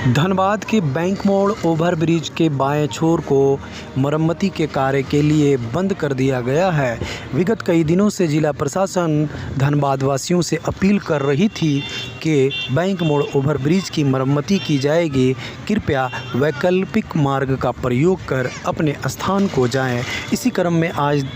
धनबाद के बैंक मोड़ ओवरब्रिज के बाएं छोर को मरम्मती के कार्य के लिए बंद कर दिया गया है। विगत कई दिनों से जिला प्रशासन धनबाद वासियों से अपील कर रही थी कि बैंक मोड़ ओवरब्रिज की मरम्मती की जाएगी, कृपया वैकल्पिक मार्ग का प्रयोग कर अपने स्थान को जाएं। इसी क्रम में आज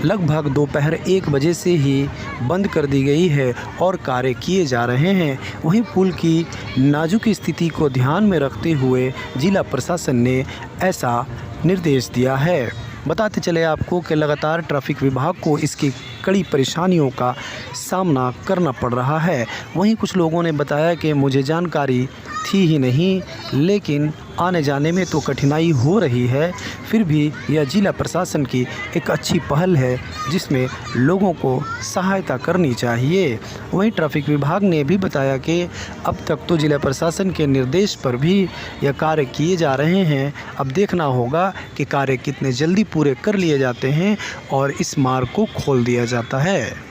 लगभग दोपहर 1 बजे से ही बंद कर दी गई है और कार्य किए जा रहे हैं। वहीं पुल की नाजुक स्थिति को ध्यान में रखते हुए जिला प्रशासन ने ऐसा निर्देश दिया है। बताते चले आपको कि लगातार ट्रैफिक विभाग को इसकी कड़ी परेशानियों का सामना करना पड़ रहा है। वहीं कुछ लोगों ने बताया कि मुझे जानकारी थी ही नहीं, लेकिन आने जाने में तो कठिनाई हो रही है। फिर भी यह जिला प्रशासन की एक अच्छी पहल है जिसमें लोगों को सहायता करनी चाहिए। वहीं ट्रैफिक विभाग ने भी बताया कि अब तक तो जिला प्रशासन के निर्देश पर भी यह कार्य किए जा रहे हैं। अब देखना होगा कि कार्य कितने जल्दी पूरे कर लिए जाते हैं और इस मार्ग को खोल दिया जाता है।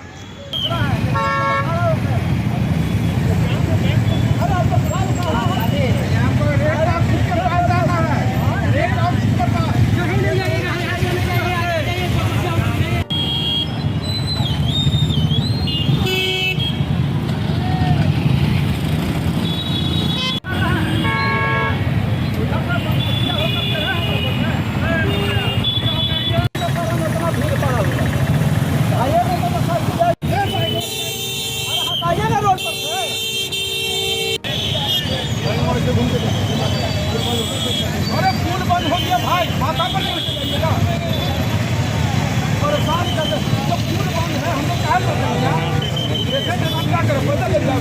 अरे पुल बंद हो गया भाई, माथा पर परेशान कर दे। तो पुल बंद है, हम लोग क्या करेंगे? देखेंगे हम क्या करें, पता चल जाए।